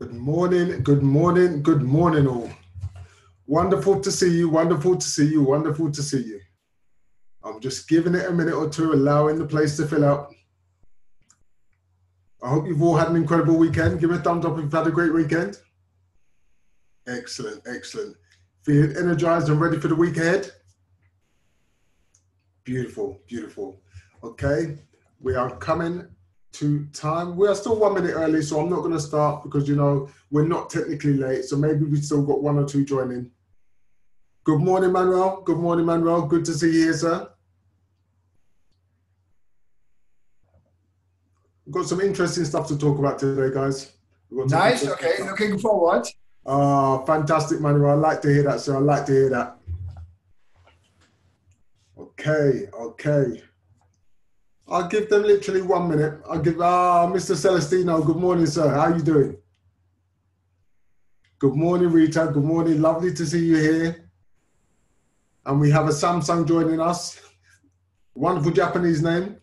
Good morning, good morning, good morning all. Wonderful to see you, wonderful to see you, wonderful to see you. I'm just giving it a minute or two, allowing the place to fill out. I hope you've all had an incredible weekend. Give me a thumbs up if you've had a great weekend. Excellent, excellent. Feeling energized and ready for the week ahead? Beautiful, beautiful. Okay, we are coming to time. We are still 1 minute early, so I'm not going to start because, you know, we're not technically late. So maybe we still got one or two joining. Good morning, Manuel. Good morning, Manuel. Good to see you here, sir. We've got some interesting stuff to talk about today, guys. Nice. Okay, looking forward. Fantastic, Manuel. I like to hear that, sir. I like to hear that. Okay, okay. I'll give them literally 1 minute. I'll give Mr. Celestino. Good morning, sir. How are you doing? Good morning, Rita. Good morning. Lovely to see you here. And we have a Samsung joining us. Wonderful Japanese name.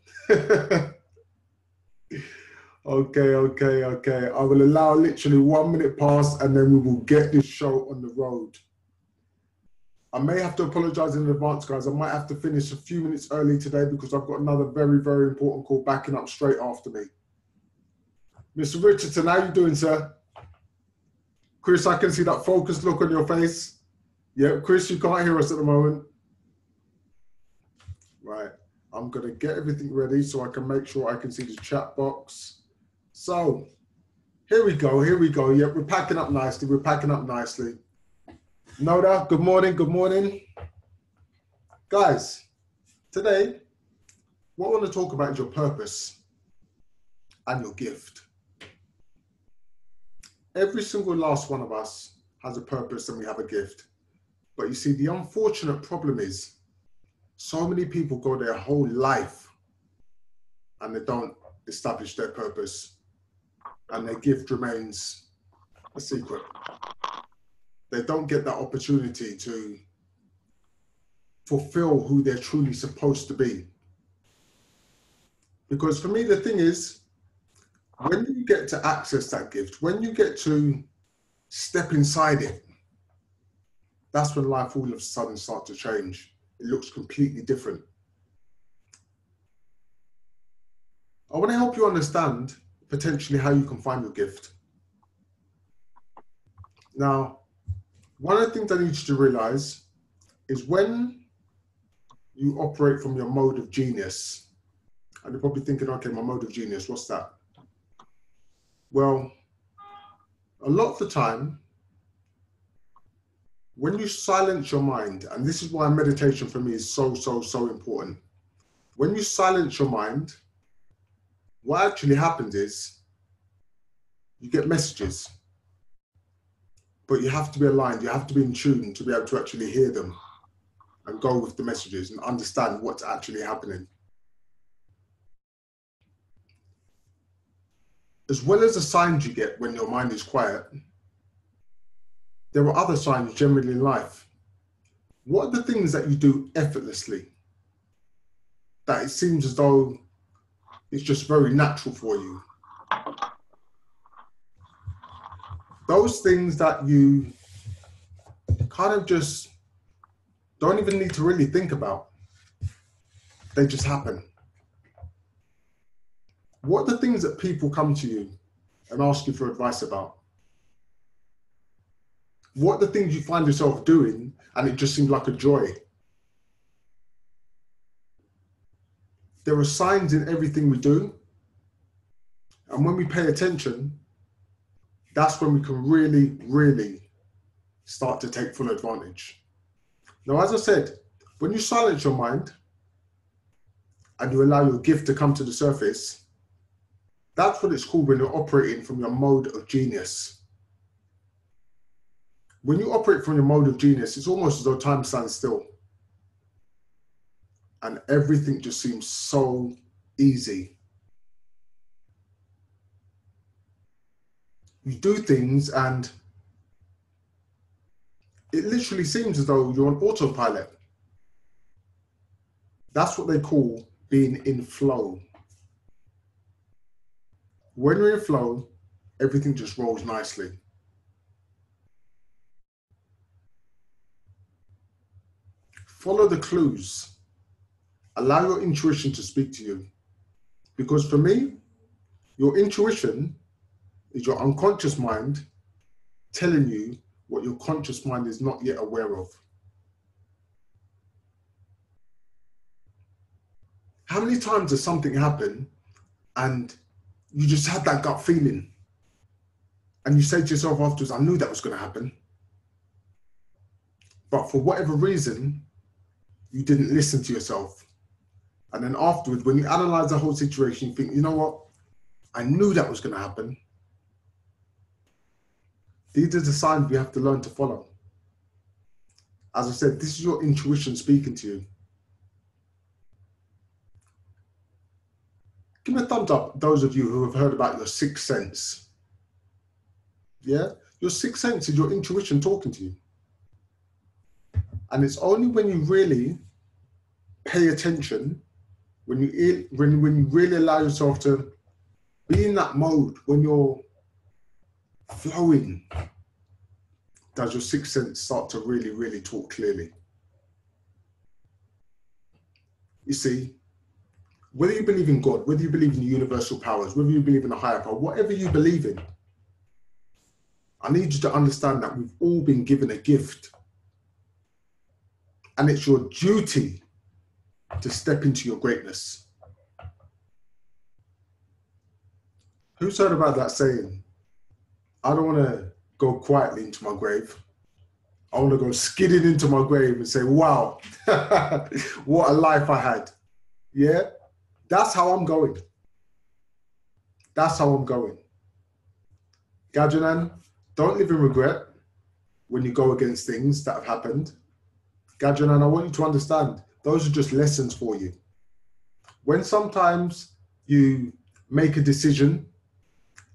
Okay. I will allow literally 1 minute pass and then we will get this show on the road. I may have to apologize in advance, guys. I might have to finish a few minutes early today because I've got another very, very important call backing up straight after me. Mr. Richardson, how you doing, sir? Chris, I can see that focused look on your face. Yeah, Chris, you can't hear us at the moment. Right, I'm going to get everything ready so I can make sure I can see the chat box. So, here we go. Yeah, we're packing up nicely. Noda, good morning. Guys, today, what I want to talk about is your purpose and your gift. Every single last one of us has a purpose and we have a gift. But you see, the unfortunate problem is so many people go their whole life and they don't establish their purpose and their gift remains a secret. They don't get that opportunity to fulfill who they're truly supposed to be. Because for me, the thing is, when you get to access that gift, when you get to step inside it, that's when life all of a sudden starts to change. It looks completely different. I want to help you understand potentially how you can find your gift. Now, one of the things I need you to realize is when you operate from your mode of genius, and you're probably thinking, okay, my mode of genius, what's that? Well, a lot of the time, when you silence your mind, and this is why meditation for me is so important. When you silence your mind, what actually happens is you get messages, but you have to be aligned, you have to be in tune to be able to actually hear them and go with the messages and understand what's actually happening. As well as the signs you get when your mind is quiet, there are other signs generally in life. What are the things that you do effortlessly that it seems as though it's just very natural for you? Those things that you kind of just don't even need to really think about. They just happen. What are the things that people come to you and ask you for advice about? What are the things you find yourself doing and it just seems like a joy? There are signs in everything we do. And when we pay attention, that's when we can really start to take full advantage. Now, as I said, when you silence your mind and you allow your gift to come to the surface, that's what it's called when you're operating from your mode of genius. When you operate from your mode of genius, it's almost as though time stands still. And everything just seems so easy. You do things and it literally seems as though you're on autopilot. That's what they call being in flow. When you're in flow, everything just rolls nicely. Follow the clues. Allow your intuition to speak to you. Because for me, your intuition is your unconscious mind telling you what your conscious mind is not yet aware of. How many times does something happen and you just had that gut feeling and you say to yourself afterwards, I knew that was going to happen. But for whatever reason, you didn't listen to yourself. And then afterwards, when you analyze the whole situation, you think, you know what? I knew that was going to happen. These are the signs we have to learn to follow. As I said, this is your intuition speaking to you. Give me a thumbs up, those of you who have heard about your sixth sense. Yeah? Your sixth sense is your intuition talking to you. And it's only when you really pay attention, when you really allow yourself to be in that mode, when you're flowing, does your sixth sense start to really, really talk clearly. You see, whether you believe in God, whether you believe in the universal powers, whether you believe in a higher power, whatever you believe in, I need you to understand that we've all been given a gift. And it's your duty to step into your greatness. Who's heard about that saying? I don't want to go quietly into my grave. I want to go skidding into my grave and say, wow, what a life I had. Yeah, that's how I'm going. That's how I'm going. Gajanan, don't live in regret when you go against things that have happened. Gajanan, I want you to understand, those are just lessons for you. When sometimes you make a decision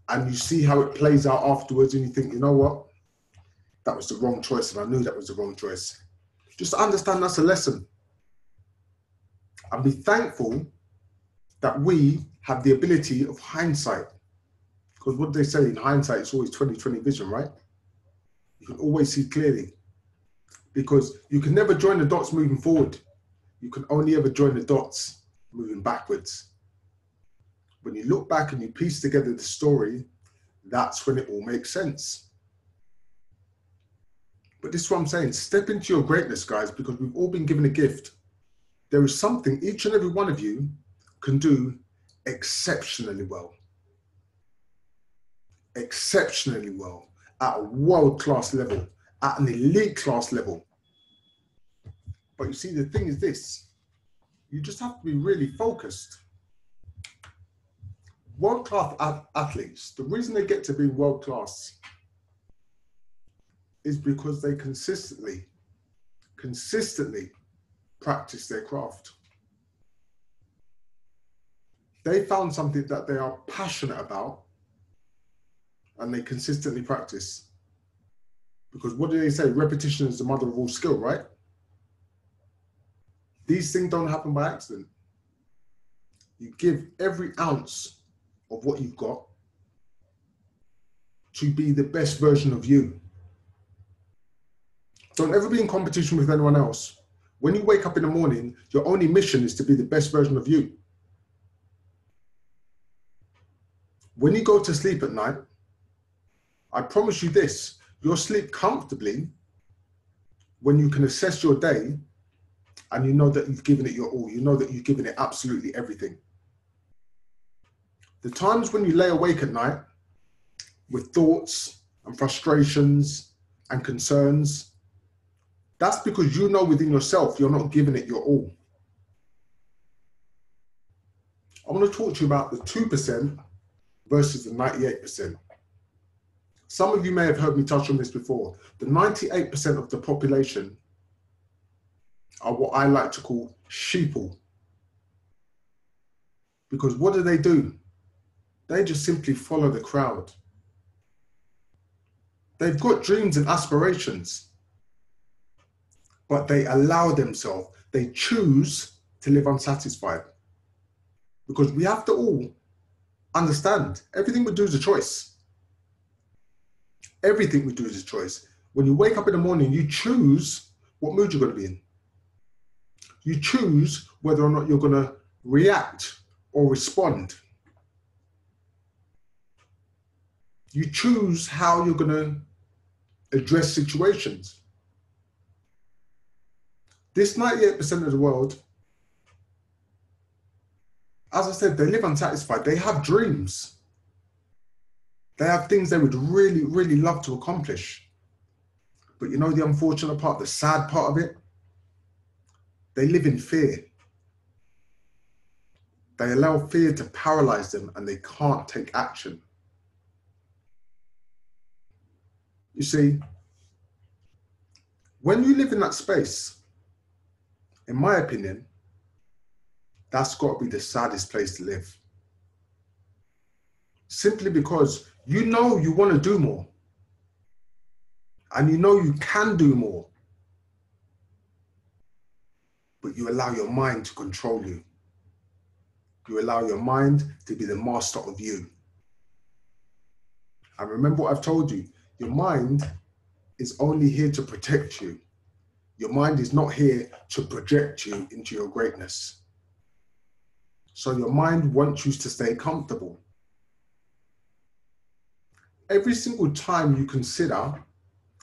and you see how it plays out afterwards and you think, you know what? That was the wrong choice and I knew that was the wrong choice. Just understand that's a lesson. And be thankful that we have the ability of hindsight. Because what do they say? In hindsight, it's always 20/20 vision, right? You can always see clearly. Because you can never join the dots moving forward. You can only ever join the dots moving backwards. When you look back and you piece together the story, that's when it all makes sense. But this is what I'm saying. Step into your greatness, guys, because we've all been given a gift. There is something each and every one of you can do exceptionally well. Exceptionally well. At a world-class level. At an elite class level. But you see, the thing is this. You just have to be really focused. World-class athletes, the reason they get to be world-class is because they consistently practice their craft. They found something that they are passionate about and they consistently practice. Because what do they say? Repetition is the mother of all skill, right? These things don't happen by accident. You give every ounce of what you've got to be the best version of you. Don't ever be in competition with anyone else. When you wake up in the morning, your only mission is to be the best version of you. When you go to sleep at night, I promise you this, you'll sleep comfortably when you can assess your day and you know that you've given it your all. You know that you've given it absolutely everything. The times when you lay awake at night with thoughts and frustrations and concerns, that's because you know within yourself you're not giving it your all. I want to talk to you about the 2% versus the 98%. Some of you may have heard me touch on this before. The 98% of the population are what I like to call sheeple. Because what do? They just simply follow the crowd. They've got dreams and aspirations, but they allow themselves, they choose to live unsatisfied. Because we have to all understand, everything we do is a choice. Everything we do is a choice. When you wake up in the morning, you choose what mood you're going to be in. You choose whether or not you're going to react or respond. You choose how you're going to address situations. This 98% of the world, as I said, they live unsatisfied. They have dreams. They have things they would really, really love to accomplish. But you know the unfortunate part, the sad part of it? They live in fear. They allow fear to paralyze them and they can't take action. You see, when you live in that space, in my opinion, that's got to be the saddest place to live. Simply because you know you want to do more. And you know you can do more. But you allow your mind to control you. You allow your mind to be the master of you. And remember what I've told you, your mind is only here to protect you. Your mind is not here to project you into your greatness. So your mind wants you to stay comfortable. Every single time you consider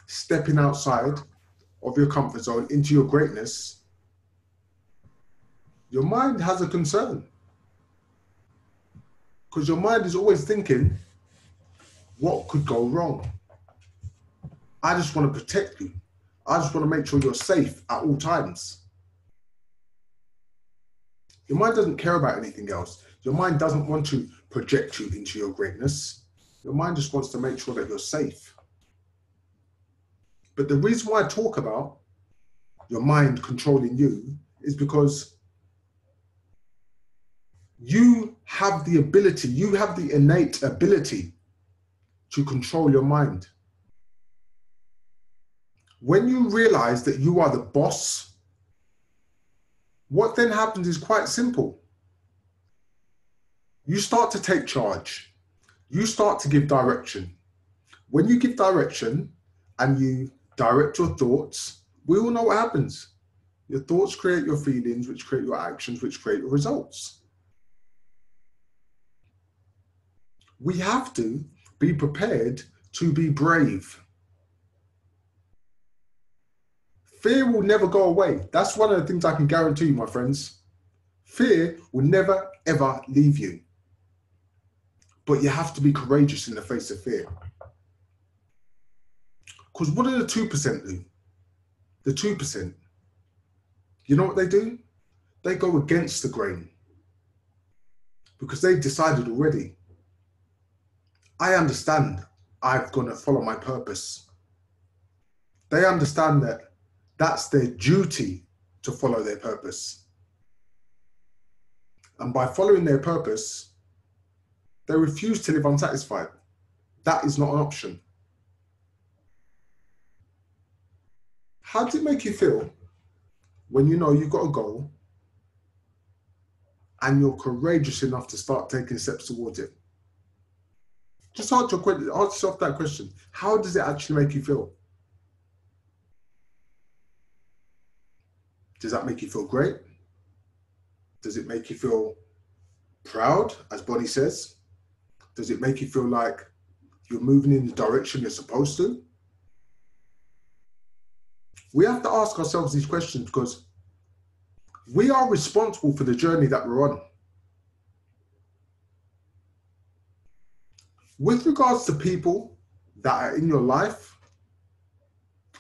stepping outside of your comfort zone into your greatness, your mind has a concern. Because your mind is always thinking, what could go wrong? I just want to protect you. I just want to make sure you're safe at all times. Your mind doesn't care about anything else. Your mind doesn't want to project you into your greatness. Your mind just wants to make sure that you're safe. But the reason why I talk about your mind controlling you is because you have the ability, you have the innate ability to control your mind. When you realize that you are the boss, what then happens is quite simple. You start to take charge. You start to give direction. When you give direction and you direct your thoughts, we all know what happens. Your thoughts create your feelings, which create your actions, which create your results. We have to be prepared to be brave. Fear will never go away. That's one of the things I can guarantee you, my friends. Fear will never, ever leave you. But you have to be courageous in the face of fear. Because what do the 2% do? The 2%, you know what they do? They go against the grain. Because they've decided already. I understand I'm going to follow my purpose. They understand that that's their duty to follow their purpose. And by following their purpose, they refuse to live unsatisfied. That is not an option. How does it make you feel when you know you've got a goal and you're courageous enough to start taking steps towards it? Just ask yourself that question. How does it actually make you feel? Does that make you feel great? Does it make you feel proud, as Bonnie says? Does it make you feel like you're moving in the direction you're supposed to? We have to ask ourselves these questions because we are responsible for the journey that we're on. With regards to people that are in your life,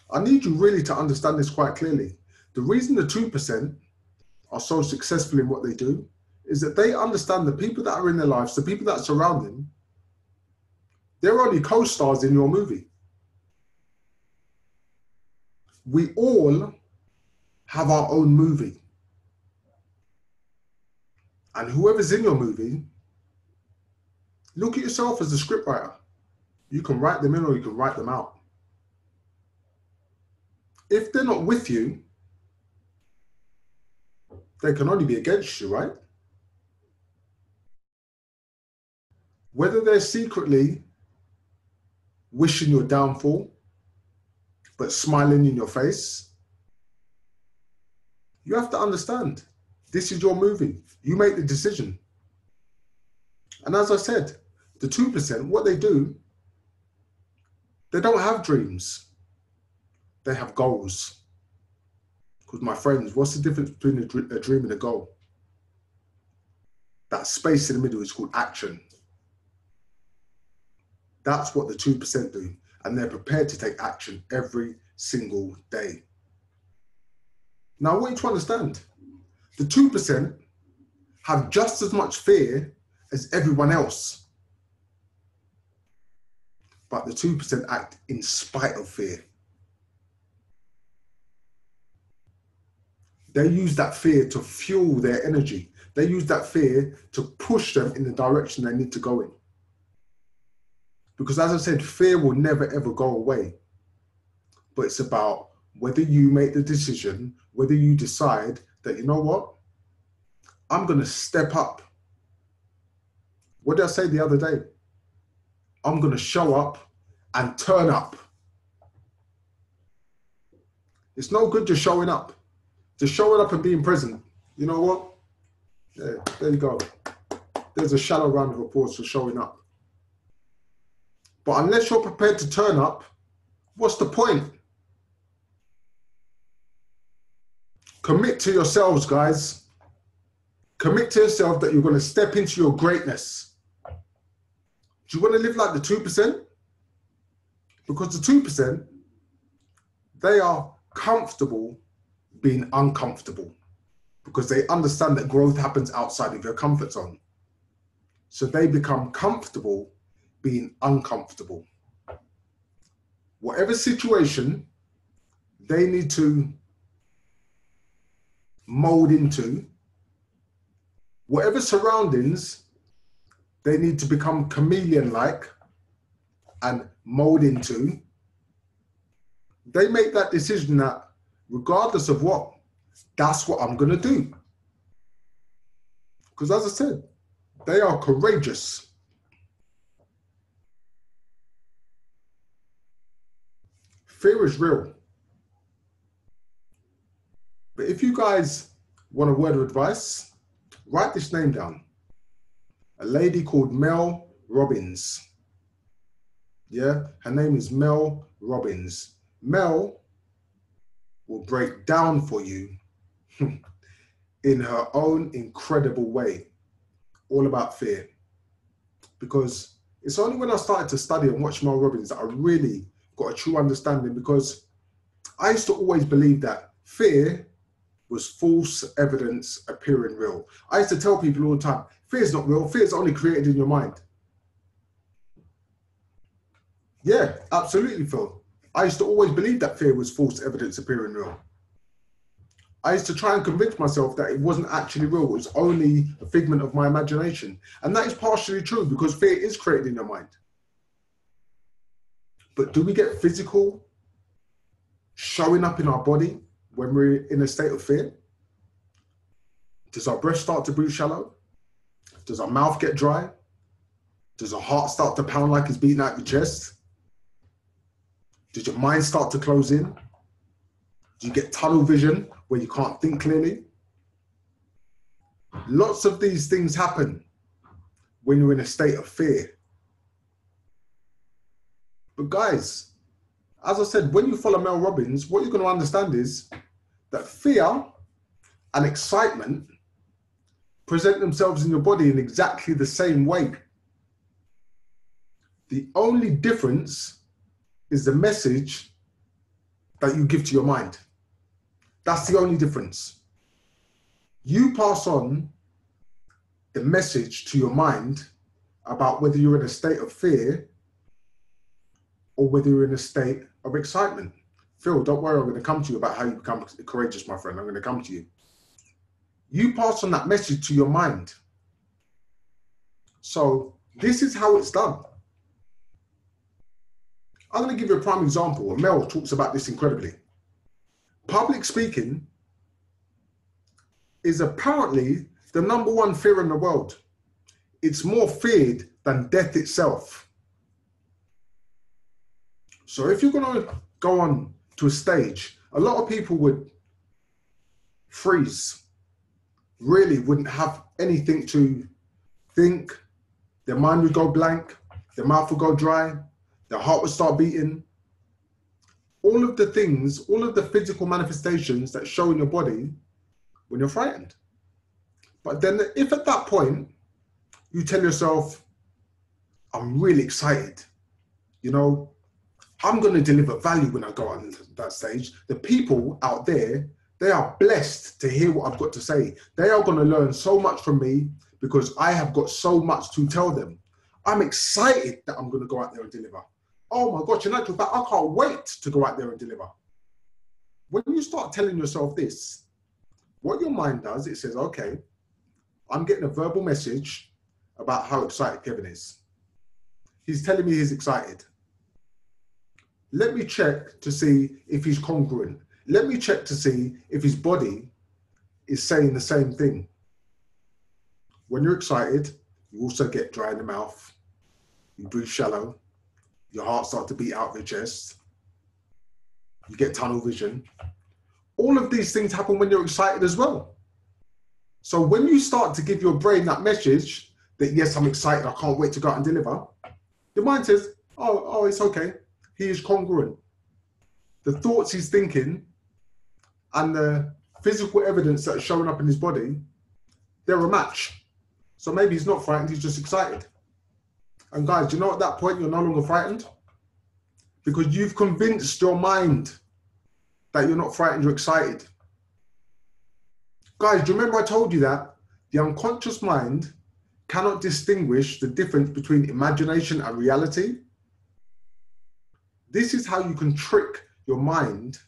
I need you really to understand this quite clearly. The reason the 2% are so successful in what they do is that they understand the people that are in their lives, the people that surround them, they're only co-stars in your movie. We all have our own movie. And whoever's in your movie, look at yourself as a scriptwriter. You can write them in or you can write them out. If they're not with you, they can only be against you, right? Whether they're secretly wishing your downfall, but smiling in your face. You have to understand, this is your movie. You make the decision. And as I said, the 2%, what they do, they don't have dreams. They have goals. Because my friends, what's the difference between a dream and a goal? That space in the middle is called action. That's what the 2% do. And they're prepared to take action every single day. Now, I want you to understand, the 2% have just as much fear as everyone else. But the 2% act in spite of fear. They use that fear to fuel their energy. They use that fear to push them in the direction they need to go in. Because as I said, fear will never ever go away. But it's about whether you make the decision, whether you decide that, you know what, I'm going to step up. What did I say the other day? I'm going to show up and turn up. It's no good just showing up. Just showing up and being present. You know what? Yeah, there you go. There's a shallow round of applause for showing up. But unless you're prepared to turn up, what's the point? Commit to yourselves, guys. Commit to yourself that you're going to step into your greatness. Do you want to live like the 2%? Because the 2%, they are comfortable being uncomfortable because they understand that growth happens outside of your comfort zone. So they become comfortable being uncomfortable. Whatever situation they need to mold into, whatever surroundings they need to become chameleon-like and mold into, they make that decision that regardless of what, that's what I'm going to do. Because as I said, they are courageous. Fear is real. But if you guys want a word of advice, write this name down. A lady called Mel Robbins. Yeah, her name is Mel Robbins. Mel will break down for you in her own incredible way, all about fear. Because it's only when I started to study and watch Mel Robbins that I really got a true understanding, because I used to always believe that fear was false evidence appearing real. I used to tell people all the time, fear is not real, fear is only created in your mind. Yeah, absolutely, Phil. I used to always believe that fear was false evidence appearing real. I used to try and convince myself that it wasn't actually real, it was only a figment of my imagination. And that is partially true because fear is created in your mind. But do we get physical showing up in our body when we're in a state of fear? Does our breath start to breathe shallow? Does our mouth get dry? Does our heart start to pound like it's beating out your chest? Does your mind start to close in? Do you get tunnel vision where you can't think clearly? Lots of these things happen when you're in a state of fear. But guys, as I said, when you follow Mel Robbins, what you're going to understand is that fear and excitement present themselves in your body in exactly the same way. The only difference is the message that you give to your mind. That's the only difference. You pass on the message to your mind about whether you're in a state of fear or whether you're in a state of excitement. Phil, don't worry, I'm going to come to you about how you become courageous, my friend. I'm going to come to you. You pass on that message to your mind. So this is how it's done. I'm going to give you a prime example. Mel talks about this incredibly. Public speaking is apparently the #1 fear in the world. It's more feared than death itself. So if you're going to go on to a stage, a lot of people would freeze, really wouldn't have anything to think. Their mind would go blank, their mouth would go dry, their heart would start beating. All of the things, all of the physical manifestations that show in your body when you're frightened. But then if at that point you tell yourself, I'm really excited, you know, I'm going to deliver value when I go on that stage. The people out there, they are blessed to hear what I've got to say. They are going to learn so much from me because I have got so much to tell them. I'm excited that I'm going to go out there and deliver. Oh my gosh, in actual fact, I can't wait to go out there and deliver. When you start telling yourself this, what your mind does, it says, okay, I'm getting a verbal message about how excited Kevin is. He's telling me he's excited. Let me check to see if he's congruent. Let me check to see if his body is saying the same thing. When you're excited, you also get dry in the mouth. You breathe shallow. Your heart starts to beat out of your chest. You get tunnel vision. All of these things happen when you're excited as well. So when you start to give your brain that message that, yes, I'm excited, I can't wait to go out and deliver, your mind says, oh, it's okay. He is congruent. The thoughts he's thinking and the physical evidence that's showing up in his body, they're a match. So maybe he's not frightened, he's just excited. And guys, you know at that point you're no longer frightened? Because you've convinced your mind that you're not frightened, you're excited. Guys, do you remember I told you that the unconscious mind cannot distinguish the difference between imagination and reality? This is how you can trick your mind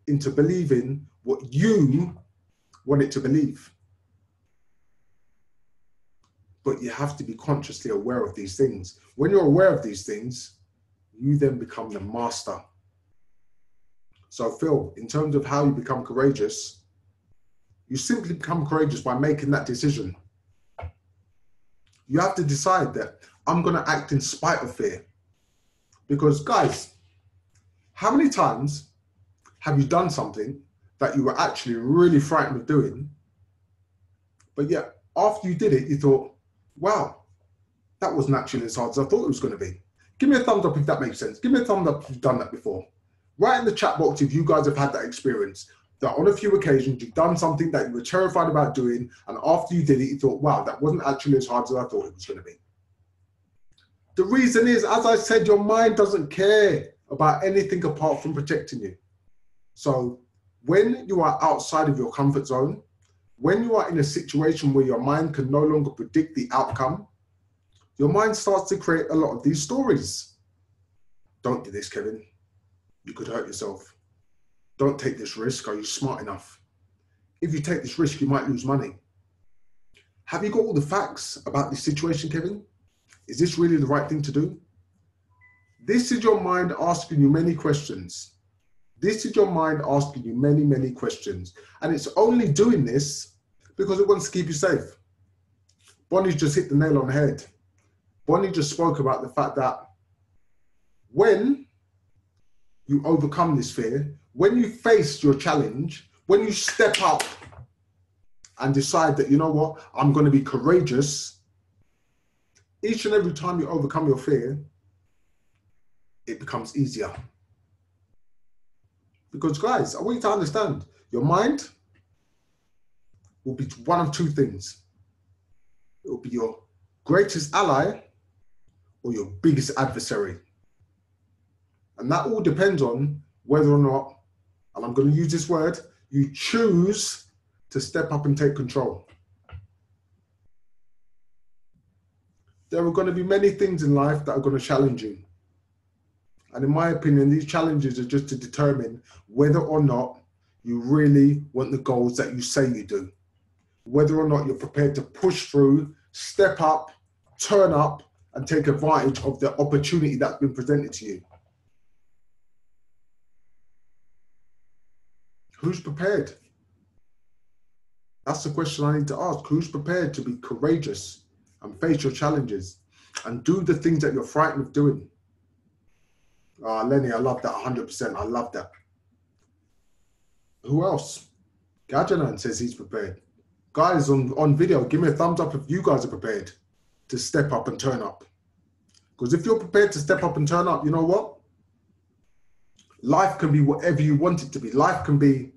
into believing what you want it to believe. But you have to be consciously aware of these things. When you're aware of these things, you then become the master. So Phil, in terms of how you become courageous, you simply become courageous by making that decision. You have to decide that I'm going to act in spite of fear. Because guys, how many times have you done something that you were actually really frightened of doing, but yet after you did it, you thought, wow, that wasn't actually as hard as I thought it was going to be. Give me a thumbs up if that makes sense. Give me a thumbs up if you've done that before. Write in the chat box if you guys have had that experience, that on a few occasions you've done something that you were terrified about doing, and after you did it, you thought, wow, that wasn't actually as hard as I thought it was going to be. The reason is, as I said, your mind doesn't care about anything apart from protecting you. So when you are outside of your comfort zone, when you are in a situation where your mind can no longer predict the outcome, your mind starts to create a lot of these stories. Don't do this, Kevin. You could hurt yourself. Don't take this risk. Are you smart enough? If you take this risk, you might lose money. Have you got all the facts about this situation, Kevin? Is this really the right thing to do? This is your mind asking you many questions. This is your mind asking you many, many questions. And it's only doing this because it wants to keep you safe. Bonnie just hit the nail on the head. Bonnie just spoke about the fact that when you overcome this fear, when you face your challenge, when you step up and decide that, you know what, I'm going to be courageous, each and every time you overcome your fear, it becomes easier. Because guys, I want you to understand, your mind will be one of two things. It will be your greatest ally or your biggest adversary. And that all depends on whether or not, and I'm going to use this word, you choose to step up and take control. There are going to be many things in life that are going to challenge you. And in my opinion, these challenges are just to determine whether or not you really want the goals that you say you do. Whether or not you're prepared to push through, step up, turn up, and take advantage of the opportunity that's been presented to you. Who's prepared? That's the question I need to ask. Who's prepared to be courageous and face your challenges and do the things that you're frightened of doing? Lenny, I love that 100%. I love that. Who else? Gajanan says he's prepared. Guys on video, give me a thumbs up if you guys are prepared to step up and turn up. Because if you're prepared to step up and turn up, you know what? Life can be whatever you want it to be. Life can be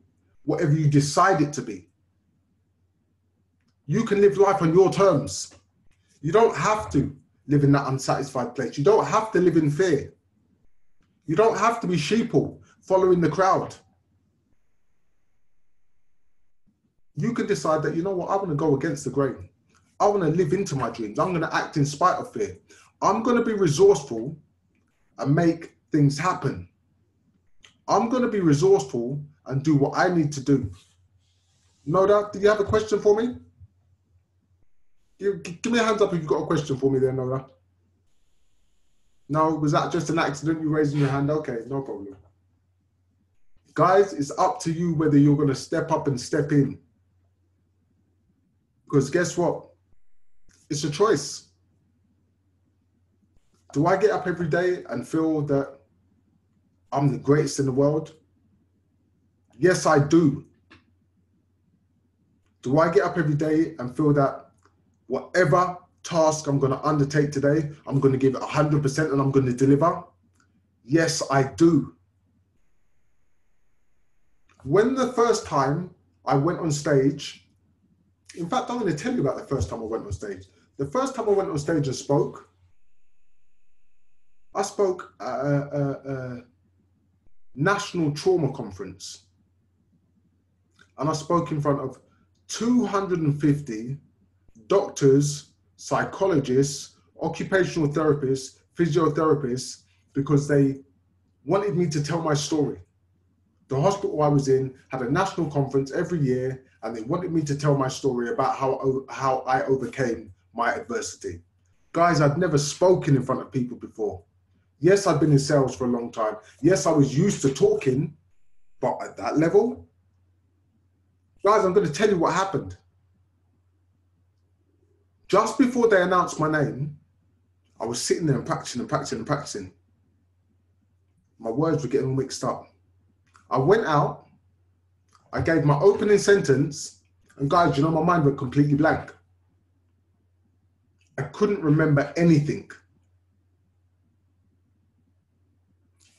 whatever you decide it to be. You can live life on your terms. You don't have to live in that unsatisfied place. You don't have to live in fear. You don't have to be sheeple, following the crowd. You can decide that, you know what, I want to go against the grain. I want to live into my dreams. I'm going to act in spite of fear. I'm going to be resourceful and make things happen. I'm going to be resourceful and do what I need to do. Noda, do you have a question for me? Give me a hands up if you've got a question for me there, Noda. No, was that just an accident, you raising your hand? Okay, no problem. Guys, it's up to you whether you're going to step up and step in. Because guess what? It's a choice. Do I get up every day and feel that I'm the greatest in the world? Yes, I do. Do I get up every day and feel that whatever task I'm going to undertake today, I'm going to give it 100% and I'm going to deliver? Yes, I do. When the first time I went on stage, in fact, I'm going to tell you about the first time I went on stage. The first time I went on stage and spoke, I spoke at a national trauma conference. And I spoke in front of 250 doctors, psychologists, occupational therapists, physiotherapists, because they wanted me to tell my story. The hospital I was in had a national conference every year, and they wanted me to tell my story about how I overcame my adversity. Guys, I'd never spoken in front of people before. Yes, I'd been in sales for a long time. Yes, I was used to talking, but at that level, guys, I'm going to tell you what happened. Just before they announced my name, I was sitting there and practicing. My words were getting mixed up. I went out, I gave my opening sentence, and guys, you know, my mind went completely blank. I couldn't remember anything.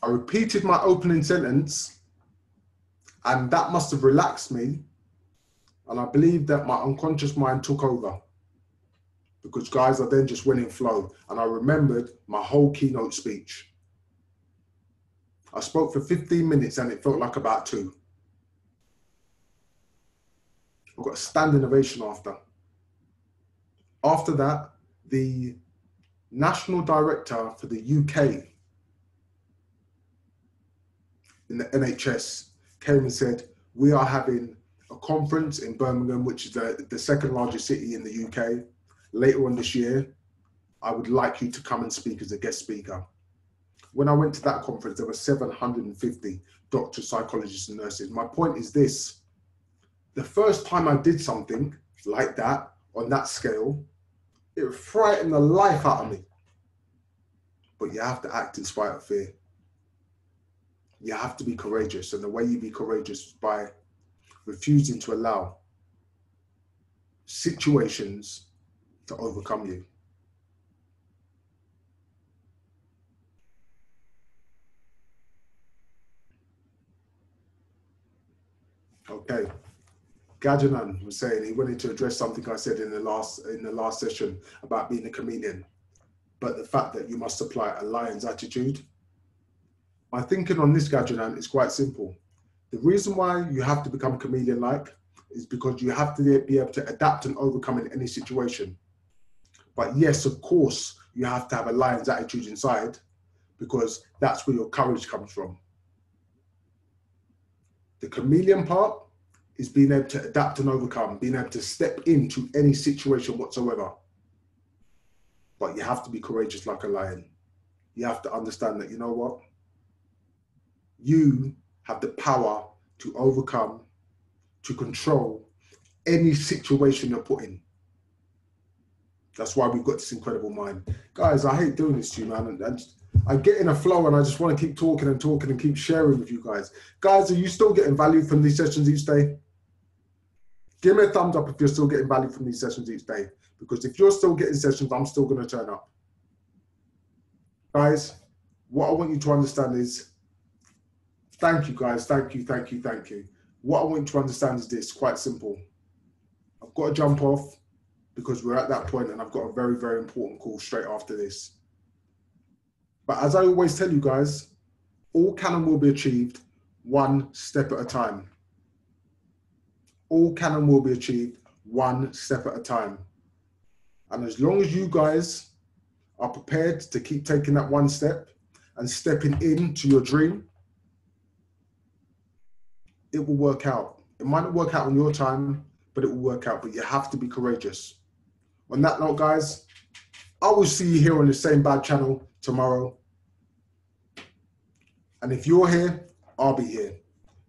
I repeated my opening sentence, and that must have relaxed me. And I believe that my unconscious mind took over. Because guys, I then just went in flow, and I remembered my whole keynote speech. I spoke for 15 minutes and it felt like about 2. I got a standing ovation after. After that, the national director for the UK in the NHS came and said, we are having a conference in Birmingham, which is the second largest city in the UK. Later on this year, I would like you to come and speak as a guest speaker. When I went to that conference, there were 750 doctors, psychologists, and nurses. My point is this: the first time I did something like that, on that scale, it frightened the life out of me. But you have to act in spite of fear. You have to be courageous. And the way you be courageous is by refusing to allow situations to overcome you. Okay. Gajanan was saying he wanted to address something I said in the last session about being a chameleon, but the fact that you must apply a lion's attitude. My thinking on this, Gajanan, is quite simple. The reason why you have to become chameleon-like is because you have to be able to adapt and overcome in any situation. But yes, of course, you have to have a lion's attitude inside, because that's where your courage comes from. The chameleon part is being able to adapt and overcome, being able to step into any situation whatsoever. But you have to be courageous like a lion. You have to understand that, you know what? You have the power to overcome, to control any situation you're put in. That's why we've got this incredible mind. Guys, I hate doing this to you, man. And I get in a flow and I just want to keep talking and talking and keep sharing with you guys. Guys, are you still getting value from these sessions each day? Give me a thumbs up if you're still getting value from these sessions each day. Because if you're still getting sessions, I'm still going to turn up. Guys, what I want you to understand is, thank you, guys. Thank you, thank you, thank you. What I want you to understand is this, quite simple. I've got to jump off because we're at that point and I've got a very, very important call straight after this. But as I always tell you guys, all can and will be achieved one step at a time. All can and will be achieved one step at a time. And as long as you guys are prepared to keep taking that one step and stepping into your dream, it will work out. It might not work out on your time, but it will work out. But you have to be courageous. On that note, guys, I will see you here on the same bad channel tomorrow. And if you're here, I'll be here.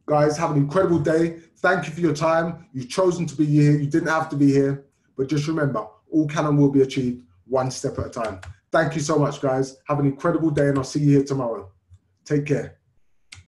Guys, have an incredible day. Thank you for your time. You've chosen to be here. You didn't have to be here. But just remember, all can and will be achieved one step at a time. Thank you so much, guys. Have an incredible day, and I'll see you here tomorrow. Take care.